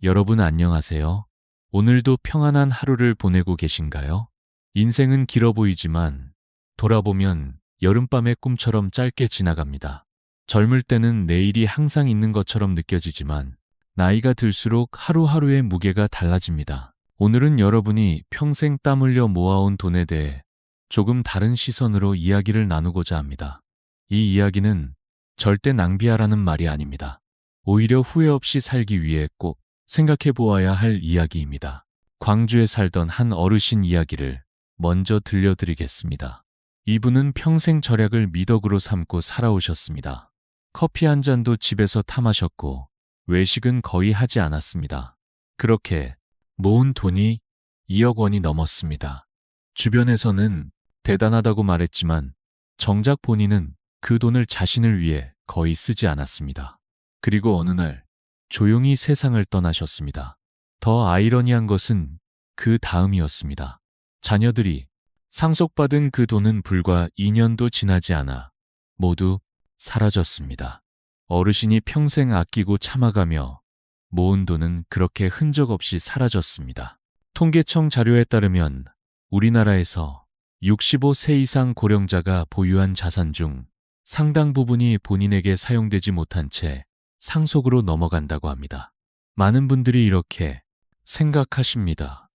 여러분 안녕하세요. 오늘도 평안한 하루를 보내고 계신가요? 인생은 길어 보이지만 돌아보면 여름밤의 꿈처럼 짧게 지나갑니다. 젊을 때는 내일이 항상 있는 것처럼 느껴지지만 나이가 들수록 하루하루의 무게가 달라집니다. 오늘은 여러분이 평생 땀 흘려 모아온 돈에 대해 조금 다른 시선으로 이야기를 나누고자 합니다. 이 이야기는 절대 낭비하라는 말이 아닙니다. 오히려 후회 없이 살기 위해 꼭 생각해 보아야 할 이야기입니다. 광주에 살던 한 어르신 이야기를 먼저 들려드리겠습니다. 이분은 평생 절약을 미덕으로 삼고 살아오셨습니다. 커피 한 잔도 집에서 타 마셨고 외식은 거의 하지 않았습니다. 그렇게 모은 돈이 2억 원이 넘었습니다. 주변에서는 대단하다고 말했지만 정작 본인은 그 돈을 자신을 위해 거의 쓰지 않았습니다. 그리고 어느 날 조용히 세상을 떠나셨습니다. 더 아이러니한 것은 그 다음이었습니다. 자녀들이 상속받은 그 돈은 불과 2년도 지나지 않아 모두 사라졌습니다. 어르신이 평생 아끼고 참아가며 모은 돈은 그렇게 흔적 없이 사라졌습니다. 통계청 자료에 따르면 우리나라에서 65세 이상 고령자가 보유한 자산 중 상당 부분이 본인에게 사용되지 못한 채 상속으로 넘어간다고 합니다. 많은 분들이 이렇게 생각하십니다.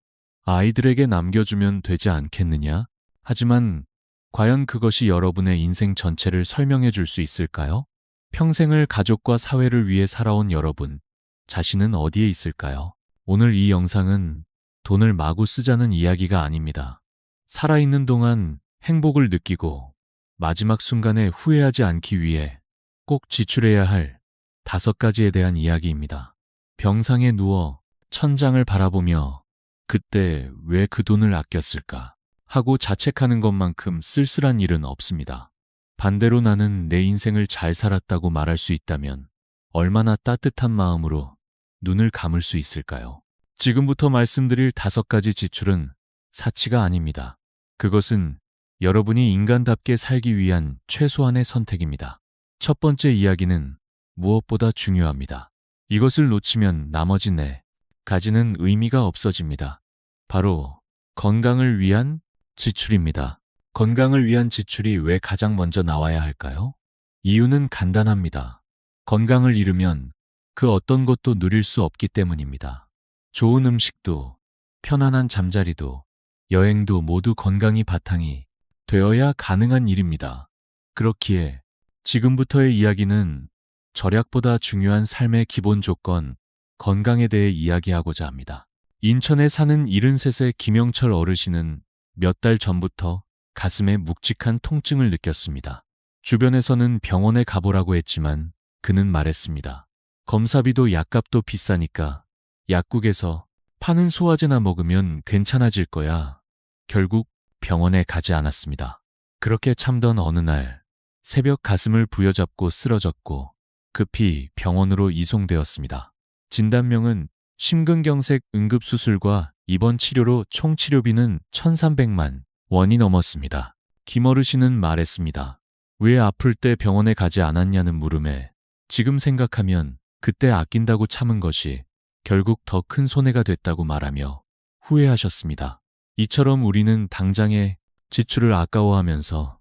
아이들에게 남겨주면 되지 않겠느냐? 하지만 과연 그것이 여러분의 인생 전체를 설명해 줄 수 있을까요? 평생을 가족과 사회를 위해 살아온 여러분, 자신은 어디에 있을까요? 오늘 이 영상은 돈을 마구 쓰자는 이야기가 아닙니다. 살아있는 동안 행복을 느끼고 마지막 순간에 후회하지 않기 위해 꼭 지출해야 할 5가지에 대한 이야기입니다. 병상에 누워 천장을 바라보며 그때 왜 그 돈을 아꼈을까 하고 자책하는 것만큼 쓸쓸한 일은 없습니다. 반대로 나는 내 인생을 잘 살았다고 말할 수 있다면 얼마나 따뜻한 마음으로 눈을 감을 수 있을까요? 지금부터 말씀드릴 5가지 지출은 사치가 아닙니다. 그것은 여러분이 인간답게 살기 위한 최소한의 선택입니다. 첫 번째 이야기는 무엇보다 중요합니다. 이것을 놓치면 나머지 4가지는 의미가 없어집니다. 바로 건강을 위한 지출입니다. 건강을 위한 지출이 왜 가장 먼저 나와야 할까요? 이유는 간단합니다. 건강을 잃으면 그 어떤 것도 누릴 수 없기 때문입니다. 좋은 음식도, 편안한 잠자리도, 여행도 모두 건강이 바탕이 되어야 가능한 일입니다. 그렇기에 지금부터의 이야기는 절약보다 중요한 삶의 기본 조건, 건강에 대해 이야기하고자 합니다. 인천에 사는 73세 김영철 어르신은 몇 달 전부터 가슴에 묵직한 통증을 느꼈습니다. 주변에서는 병원에 가보라고 했지만 그는 말했습니다. 검사비도 약값도 비싸니까 약국에서 파는 소화제나 먹으면 괜찮아질 거야. 결국 병원에 가지 않았습니다. 그렇게 참던 어느 날 새벽 가슴을 부여잡고 쓰러졌고 급히 병원으로 이송되었습니다. 진단명은 심근경색 응급수술과 입원 치료로 총 치료비는 1,300만 원이 넘었습니다. 김어르신은 말했습니다. 왜 아플 때 병원에 가지 않았냐는 물음에 지금 생각하면 그때 아낀다고 참은 것이 결국 더 큰 손해가 됐다고 말하며 후회하셨습니다. 이처럼 우리는 당장의 지출을 아까워하면서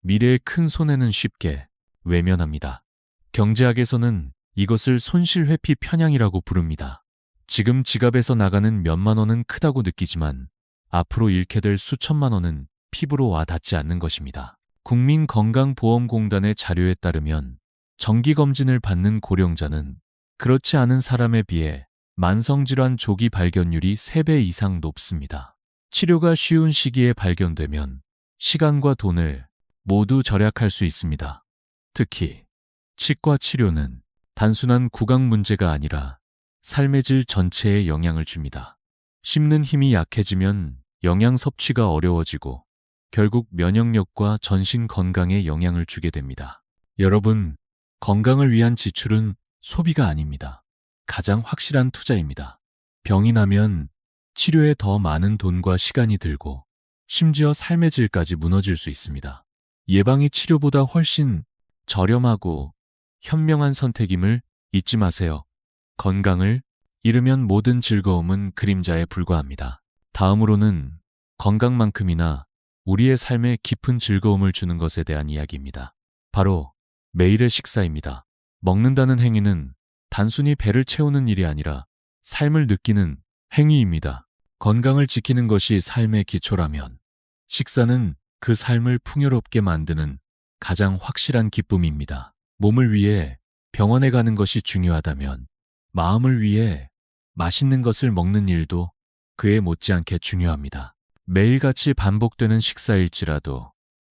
미래의 큰 손해는 쉽게 외면합니다. 경제학에서는 이것을 손실회피 편향이라고 부릅니다. 지금 지갑에서 나가는 몇만 원은 크다고 느끼지만 앞으로 잃게 될 수천만 원은 피부로 와 닿지 않는 것입니다. 국민건강보험공단의 자료에 따르면 정기검진을 받는 고령자는 그렇지 않은 사람에 비해 만성질환 조기 발견율이 3배 이상 높습니다. 치료가 쉬운 시기에 발견되면 시간과 돈을 모두 절약할 수 있습니다. 특히 치과 치료는 단순한 구강 문제가 아니라 삶의 질 전체에 영향을 줍니다. 씹는 힘이 약해지면 영양 섭취가 어려워지고 결국 면역력과 전신 건강에 영향을 주게 됩니다. 여러분, 건강을 위한 지출은 소비가 아닙니다. 가장 확실한 투자입니다. 병이 나면 치료에 더 많은 돈과 시간이 들고 심지어 삶의 질까지 무너질 수 있습니다. 예방이 치료보다 훨씬 저렴하고 현명한 선택임을 잊지 마세요. 건강을 이르면 모든 즐거움은 그림자에 불과합니다. 다음으로는 건강만큼이나 우리의 삶에 깊은 즐거움을 주는 것에 대한 이야기입니다. 바로 매일의 식사입니다. 먹는다는 행위는 단순히 배를 채우는 일이 아니라 삶을 느끼는 행위입니다. 건강을 지키는 것이 삶의 기초라면 식사는 그 삶을 풍요롭게 만드는 가장 확실한 기쁨입니다. 몸을 위해 병원에 가는 것이 중요하다면 마음을 위해 맛있는 것을 먹는 일도 그에 못지않게 중요합니다. 매일같이 반복되는 식사일지라도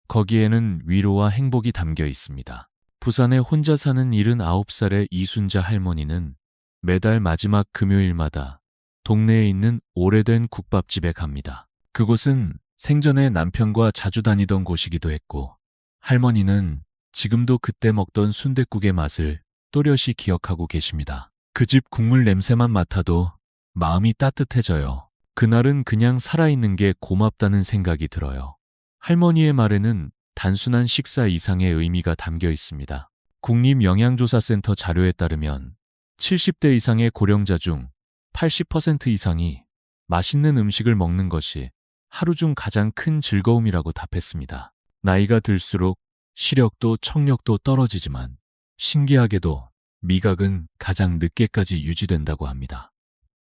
거기에는 위로와 행복이 담겨 있습니다. 부산에 혼자 사는 79살의 이순자 할머니는 매달 마지막 금요일마다 동네에 있는 오래된 국밥집에 갑니다. 그곳은 생전에 남편과 자주 다니던 곳이기도 했고 할머니는 지금도 그때 먹던 순댓국의 맛을 또렷이 기억하고 계십니다. 그 집 국물 냄새만 맡아도 마음이 따뜻해져요. 그날은 그냥 살아있는 게 고맙다는 생각이 들어요. 할머니의 말에는 단순한 식사 이상의 의미가 담겨 있습니다. 국립영양조사센터 자료에 따르면 70대 이상의 고령자 중 80% 이상이 맛있는 음식을 먹는 것이 하루 중 가장 큰 즐거움이라고 답했습니다. 나이가 들수록 시력도 청력도 떨어지지만 신기하게도 미각은 가장 늦게까지 유지된다고 합니다.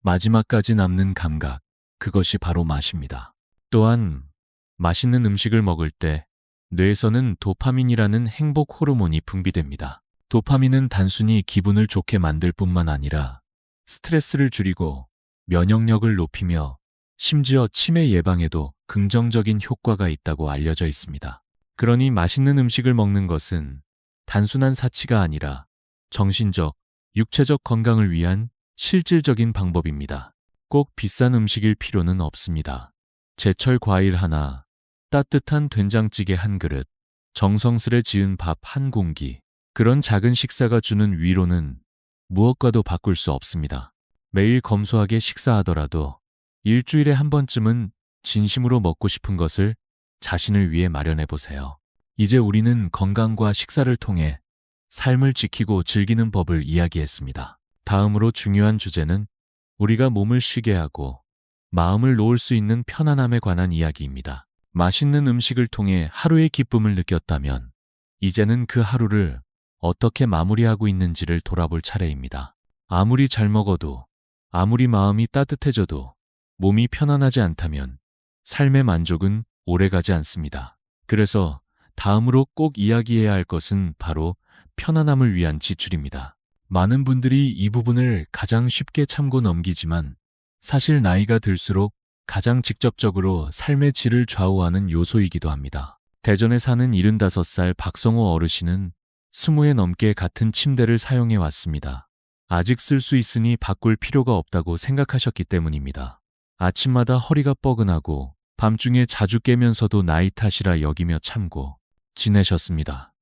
마지막까지 남는 감각, 그것이 바로 맛입니다. 또한 맛있는 음식을 먹을 때 뇌에서는 도파민이라는 행복 호르몬이 분비됩니다. 도파민은 단순히 기분을 좋게 만들 뿐만 아니라 스트레스를 줄이고 면역력을 높이며 심지어 치매 예방에도 긍정적인 효과가 있다고 알려져 있습니다. 그러니 맛있는 음식을 먹는 것은 단순한 사치가 아니라 정신적, 육체적 건강을 위한 실질적인 방법입니다. 꼭 비싼 음식일 필요는 없습니다. 제철 과일 하나, 따뜻한 된장찌개 한 그릇, 정성스레 지은 밥 한 공기, 그런 작은 식사가 주는 위로는 무엇과도 바꿀 수 없습니다. 매일 검소하게 식사하더라도 일주일에 한 번쯤은 진심으로 먹고 싶은 것을 자신을 위해 마련해 보세요. 이제 우리는 건강과 식사를 통해 삶을 지키고 즐기는 법을 이야기했습니다. 다음으로 중요한 주제는 우리가 몸을 쉬게 하고 마음을 놓을 수 있는 편안함에 관한 이야기입니다. 맛있는 음식을 통해 하루의 기쁨을 느꼈다면 이제는 그 하루를 어떻게 마무리하고 있는지를 돌아볼 차례입니다. 아무리 잘 먹어도, 아무리 마음이 따뜻해져도 몸이 편안하지 않다면 삶의 만족은 오래가지 않습니다. 그래서 다음으로 꼭 이야기해야 할 것은 바로 편안함을 위한 지출입니다. 많은 분들이 이 부분을 가장 쉽게 참고 넘기지만 사실 나이가 들수록 가장 직접적으로 삶의 질을 좌우하는 요소이기도 합니다. 대전에 사는 75살 박성호 어르신은 20회 넘게 같은 침대를 사용해 왔습니다. 아직 쓸 수 있으니 바꿀 필요가 없다고 생각하셨기 때문입니다. 아침마다 허리가 뻐근하고 밤중에 자주 깨면서도 나이 탓이라 여기며 참고 지내셨습니다.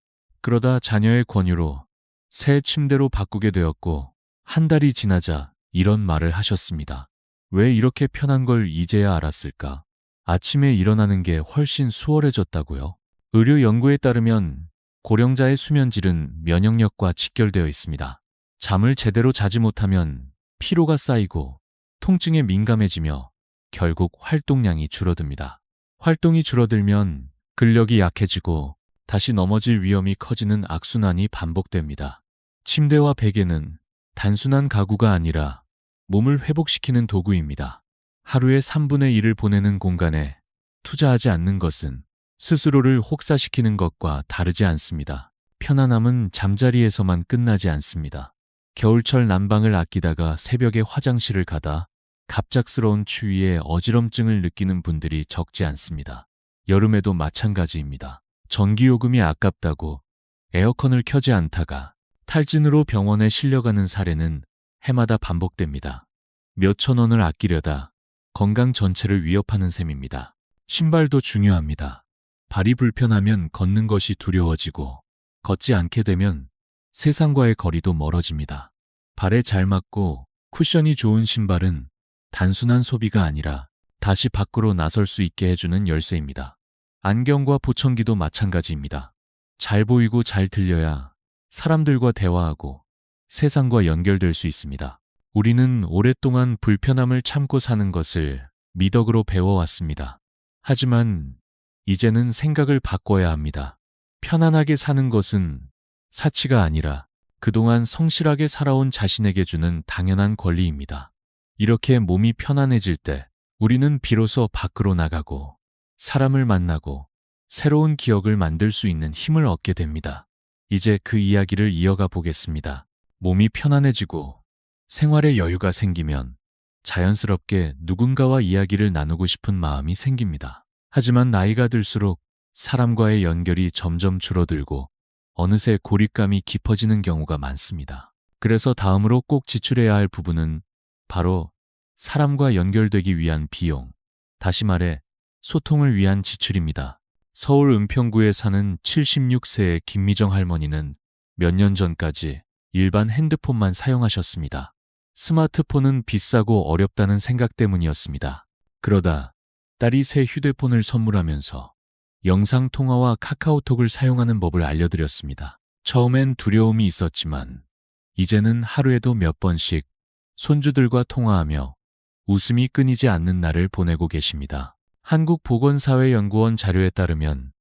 그러다 자녀의 권유로 새 침대로 바꾸게 되었고 한 달이 지나자 이런 말을 하셨습니다. 왜 이렇게 편한 걸 이제야 알았을까? 아침에 일어나는 게 훨씬 수월해졌다고요. 의료 연구에 따르면 고령자의 수면질은 면역력과 직결되어 있습니다. 잠을 제대로 자지 못하면 피로가 쌓이고 통증에 민감해지며 결국 활동량이 줄어듭니다. 활동이 줄어들면 근력이 약해지고 다시 넘어질 위험이 커지는 악순환이 반복됩니다. 침대와 베개는 단순한 가구가 아니라 몸을 회복시키는 도구입니다. 하루의 3분의 1을 보내는 공간에 투자하지 않는 것은 스스로를 혹사시키는 것과 다르지 않습니다. 편안함은 잠자리에서만 끝나지 않습니다. 겨울철 난방을 아끼다가 새벽에 화장실을 가다 갑작스러운 추위에 어지럼증을 느끼는 분들이 적지 않습니다. 여름에도 마찬가지입니다. 전기요금이 아깝다고 에어컨을 켜지 않다가 탈진으로 병원에 실려가는 사례는 해마다 반복됩니다. 몇천 원을 아끼려다 건강 전체를 위협하는 셈입니다. 신발도 중요합니다. 발이 불편하면 걷는 것이 두려워지고 걷지 않게 되면 세상과의 거리도 멀어집니다. 발에 잘 맞고 쿠션이 좋은 신발은 단순한 소비가 아니라 다시 밖으로 나설 수 있게 해주는 열쇠입니다. 안경과 보청기도 마찬가지입니다. 잘 보이고 잘 들려야 사람들과 대화하고 세상과 연결될 수 있습니다. 우리는 오랫동안 불편함을 참고 사는 것을 미덕으로 배워왔습니다. 하지만 이제는 생각을 바꿔야 합니다. 편안하게 사는 것은 사치가 아니라 그동안 성실하게 살아온 자신에게 주는 당연한 권리입니다. 이렇게 몸이 편안해질 때 우리는 비로소 밖으로 나가고 사람을 만나고 새로운 기억을 만들 수 있는 힘을 얻게 됩니다. 이제 그 이야기를 이어가 보겠습니다. 몸이 편안해지고 생활에 여유가 생기면 자연스럽게 누군가와 이야기를 나누고 싶은 마음이 생깁니다. 하지만 나이가 들수록 사람과의 연결이 점점 줄어들고 어느새 고립감이 깊어지는 경우가 많습니다. 그래서 다음으로 꼭 지출해야 할 부분은 바로 사람과 연결되기 위한 비용, 다시 말해 소통을 위한 지출입니다. 서울 은평구에 사는 76세의 김미정 할머니는 몇 년 전까지 일반 핸드폰만 사용하셨습니다. 스마트폰은 비싸고 어렵다는 생각 때문이었습니다. 그러다 딸이 새 휴대폰을 선물하면서 영상통화와 카카오톡을 사용하는 법을 알려드렸습니다. 처음엔 두려움이 있었지만 이제는 하루에도 몇 번씩 손주들과 통화하며 웃음이 끊이지 않는 날을 보내고 계십니다. 한국보건사회연구원 자료에 따르면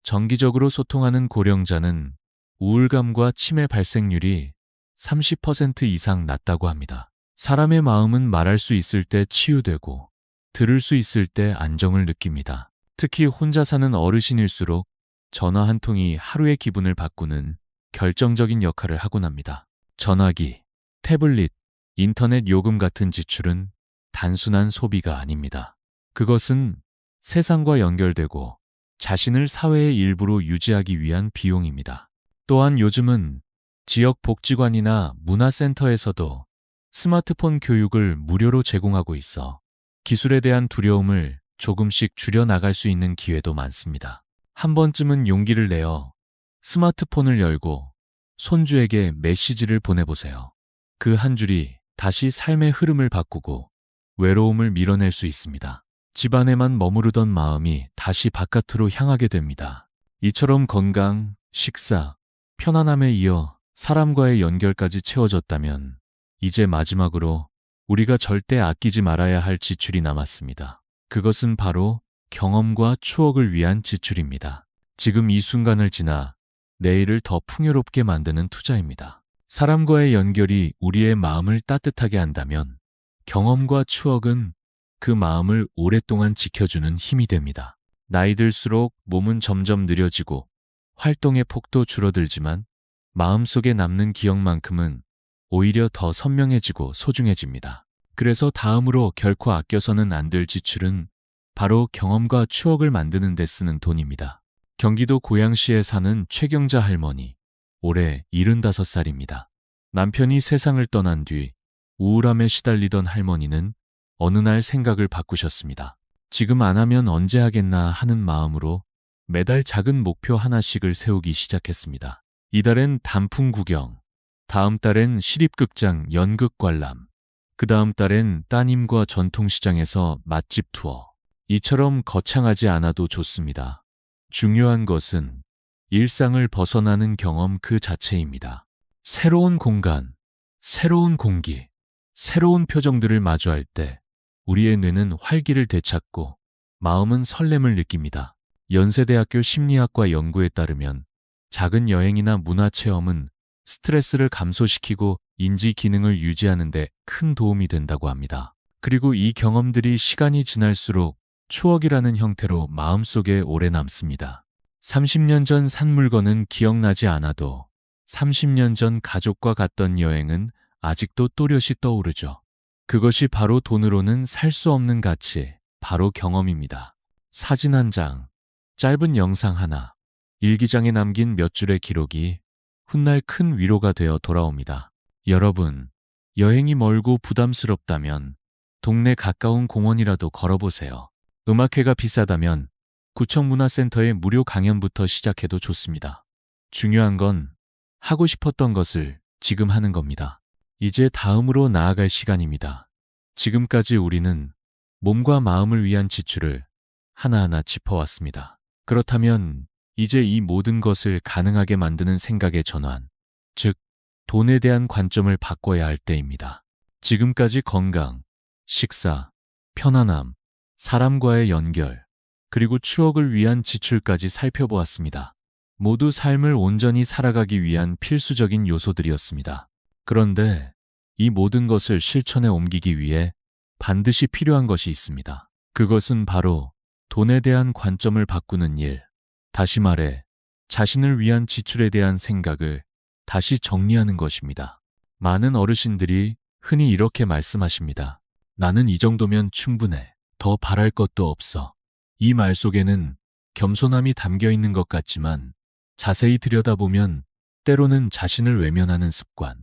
정기적으로 소통하는 고령자는 우울감과 치매 발생률이 30% 이상 낮다고 합니다. 사람의 마음은 말할 수 있을 때 치유되고 들을 수 있을 때 안정을 느낍니다. 특히 혼자 사는 어르신일수록 전화 한 통이 하루의 기분을 바꾸는 결정적인 역할을 하곤 합니다. 전화기, 태블릿, 인터넷 요금 같은 지출은 단순한 소비가 아닙니다. 그것은 세상과 연결되고 자신을 사회의 일부로 유지하기 위한 비용입니다. 또한 요즘은 지역 복지관이나 문화센터에서도 스마트폰 교육을 무료로 제공하고 있어 기술에 대한 두려움을 조금씩 줄여나갈 수 있는 기회도 많습니다. 한 번쯤은 용기를 내어 스마트폰을 열고 손주에게 메시지를 보내보세요. 그 한 줄이 다시 삶의 흐름을 바꾸고 외로움을 밀어낼 수 있습니다. 집안에만 머무르던 마음이 다시 바깥으로 향하게 됩니다. 이처럼 건강, 식사, 편안함에 이어 사람과의 연결까지 채워졌다면 이제 마지막으로 우리가 절대 아끼지 말아야 할 지출이 남았습니다. 그것은 바로 경험과 추억을 위한 지출입니다. 지금 이 순간을 지나 내일을 더 풍요롭게 만드는 투자입니다. 사람과의 연결이 우리의 마음을 따뜻하게 한다면 경험과 추억은 그 마음을 오랫동안 지켜주는 힘이 됩니다. 나이 들수록 몸은 점점 느려지고 활동의 폭도 줄어들지만 마음속에 남는 기억만큼은 오히려 더 선명해지고 소중해집니다. 그래서 다음으로 결코 아껴서는 안 될 지출은 바로 경험과 추억을 만드는 데 쓰는 돈입니다. 경기도 고양시에 사는 최경자 할머니, 올해 75살입니다. 남편이 세상을 떠난 뒤 우울함에 시달리던 할머니는 어느 날 생각을 바꾸셨습니다. 지금 안 하면 언제 하겠나 하는 마음으로 매달 작은 목표 하나씩을 세우기 시작했습니다. 이달엔 단풍 구경, 다음 달엔 시립극장 연극 관람, 그 다음 달엔 따님과 전통시장에서 맛집 투어. 이처럼 거창하지 않아도 좋습니다. 중요한 것은 일상을 벗어나는 경험 그 자체입니다. 새로운 공간, 새로운 공기, 새로운 표정들을 마주할 때 우리의 뇌는 활기를 되찾고 마음은 설렘을 느낍니다. 연세대학교 심리학과 연구에 따르면 작은 여행이나 문화체험은 스트레스를 감소시키고 인지 기능을 유지하는 데 큰 도움이 된다고 합니다. 그리고 이 경험들이 시간이 지날수록 추억이라는 형태로 마음속에 오래 남습니다. 30년 전 산 물건은 기억나지 않아도 30년 전 가족과 갔던 여행은 아직도 또렷이 떠오르죠. 그것이 바로 돈으로는 살 수 없는 가치, 바로 경험입니다. 사진 한 장, 짧은 영상 하나, 일기장에 남긴 몇 줄의 기록이 훗날 큰 위로가 되어 돌아옵니다. 여러분, 여행이 멀고 부담스럽다면 동네 가까운 공원이라도 걸어보세요. 음악회가 비싸다면 구청 문화센터의 무료 강연부터 시작해도 좋습니다. 중요한 건 하고 싶었던 것을 지금 하는 겁니다. 이제 다음으로 나아갈 시간입니다. 지금까지 우리는 몸과 마음을 위한 지출을 하나하나 짚어왔습니다. 그렇다면 이제 이 모든 것을 가능하게 만드는 생각의 전환, 즉 돈에 대한 관점을 바꿔야 할 때입니다. 지금까지 건강, 식사, 편안함, 사람과의 연결, 그리고 추억을 위한 지출까지 살펴보았습니다. 모두 삶을 온전히 살아가기 위한 필수적인 요소들이었습니다. 그런데 이 모든 것을 실천에 옮기기 위해 반드시 필요한 것이 있습니다. 그것은 바로 돈에 대한 관점을 바꾸는 일, 다시 말해 자신을 위한 지출에 대한 생각을 다시 정리하는 것입니다. 많은 어르신들이 흔히 이렇게 말씀하십니다. 나는 이 정도면 충분해. 더 바랄 것도 없어. 이 말 속에는 겸손함이 담겨 있는 것 같지만 자세히 들여다보면 때로는 자신을 외면하는 습관,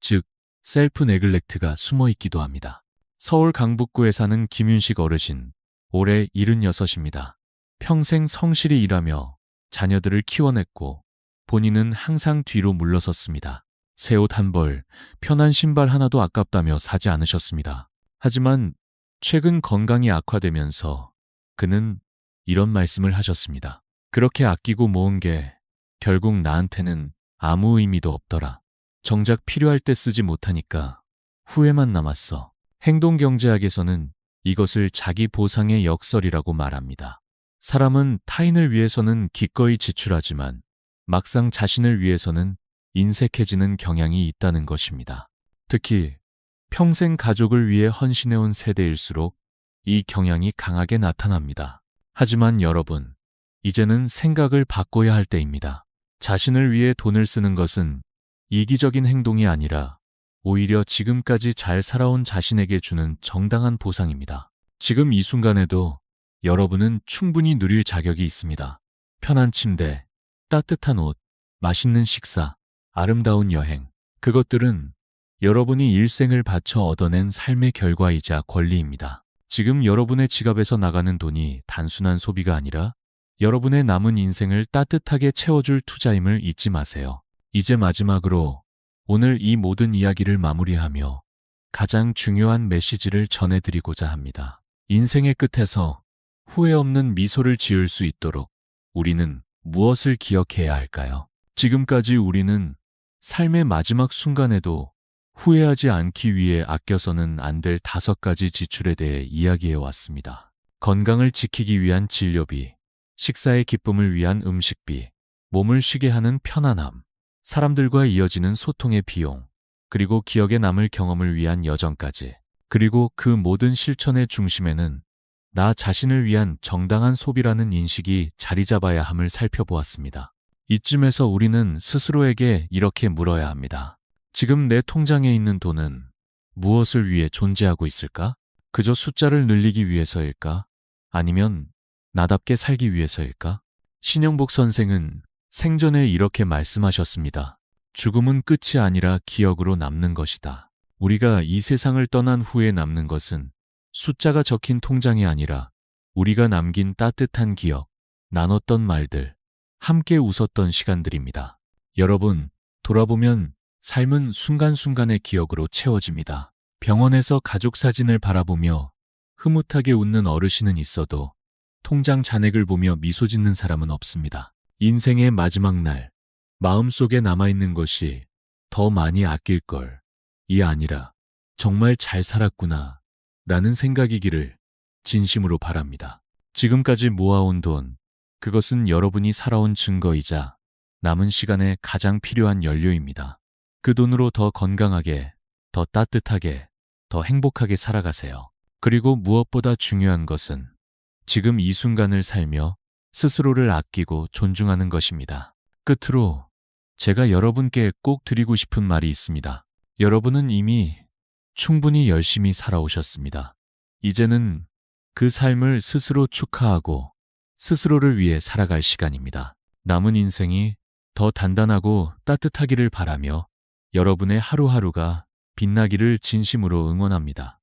즉 셀프 네글렉트가 숨어 있기도 합니다. 서울 강북구에 사는 김윤식 어르신, 올해 76입니다. 평생 성실히 일하며 자녀들을 키워냈고 본인은 항상 뒤로 물러섰습니다. 새 옷 한 벌, 편한 신발 하나도 아깝다며 사지 않으셨습니다. 하지만 최근 건강이 악화되면서 그는 이런 말씀을 하셨습니다. 그렇게 아끼고 모은 게 결국 나한테는 아무 의미도 없더라. 정작 필요할 때 쓰지 못하니까 후회만 남았어. 행동경제학에서는 이것을 자기 보상의 역설이라고 말합니다. 사람은 타인을 위해서는 기꺼이 지출하지만 막상 자신을 위해서는 인색해지는 경향이 있다는 것입니다. 특히 평생 가족을 위해 헌신해온 세대일수록 이 경향이 강하게 나타납니다. 하지만 여러분, 이제는 생각을 바꿔야 할 때입니다. 자신을 위해 돈을 쓰는 것은 이기적인 행동이 아니라 오히려 지금까지 잘 살아온 자신에게 주는 정당한 보상입니다. 지금 이 순간에도 여러분은 충분히 누릴 자격이 있습니다. 편한 침대, 따뜻한 옷, 맛있는 식사, 아름다운 여행. 그것들은 여러분이 일생을 바쳐 얻어낸 삶의 결과이자 권리입니다. 지금 여러분의 지갑에서 나가는 돈이 단순한 소비가 아니라 여러분의 남은 인생을 따뜻하게 채워줄 투자임을 잊지 마세요. 이제 마지막으로 오늘 이 모든 이야기를 마무리하며 가장 중요한 메시지를 전해드리고자 합니다. 인생의 끝에서 후회 없는 미소를 지을 수 있도록 우리는 무엇을 기억해야 할까요? 지금까지 우리는 삶의 마지막 순간에도 후회하지 않기 위해 아껴서는 안 될 5가지 지출에 대해 이야기해 왔습니다. 건강을 지키기 위한 진료비, 식사의 기쁨을 위한 음식비, 몸을 쉬게 하는 편안함, 사람들과 이어지는 소통의 비용, 그리고 기억에 남을 경험을 위한 여정까지. 그리고 그 모든 실천의 중심에는 나 자신을 위한 정당한 소비라는 인식이 자리 잡아야 함을 살펴보았습니다. 이쯤에서 우리는 스스로에게 이렇게 물어야 합니다. 지금 내 통장에 있는 돈은 무엇을 위해 존재하고 있을까? 그저 숫자를 늘리기 위해서일까? 아니면 나답게 살기 위해서일까? 신영복 선생은 생전에 이렇게 말씀하셨습니다. 죽음은 끝이 아니라 기억으로 남는 것이다. 우리가 이 세상을 떠난 후에 남는 것은 숫자가 적힌 통장이 아니라 우리가 남긴 따뜻한 기억, 나눴던 말들, 함께 웃었던 시간들입니다. 여러분, 돌아보면 삶은 순간순간의 기억으로 채워집니다. 병원에서 가족 사진을 바라보며 흐뭇하게 웃는 어르신은 있어도 통장 잔액을 보며 미소 짓는 사람은 없습니다. 인생의 마지막 날, 마음속에 남아있는 것이 더 많이 아낄 걸, 이 아니라 정말 잘 살았구나 라는 생각이기를 진심으로 바랍니다. 지금까지 모아온 돈, 그것은 여러분이 살아온 증거이자 남은 시간에 가장 필요한 연료입니다. 그 돈으로 더 건강하게, 더 따뜻하게, 더 행복하게 살아가세요. 그리고 무엇보다 중요한 것은 지금 이 순간을 살며 스스로를 아끼고 존중하는 것입니다. 끝으로 제가 여러분께 꼭 드리고 싶은 말이 있습니다. 여러분은 이미 충분히 열심히 살아오셨습니다. 이제는 그 삶을 스스로 축하하고 스스로를 위해 살아갈 시간입니다. 남은 인생이 더 단단하고 따뜻하기를 바라며 여러분의 하루하루가 빛나기를 진심으로 응원합니다.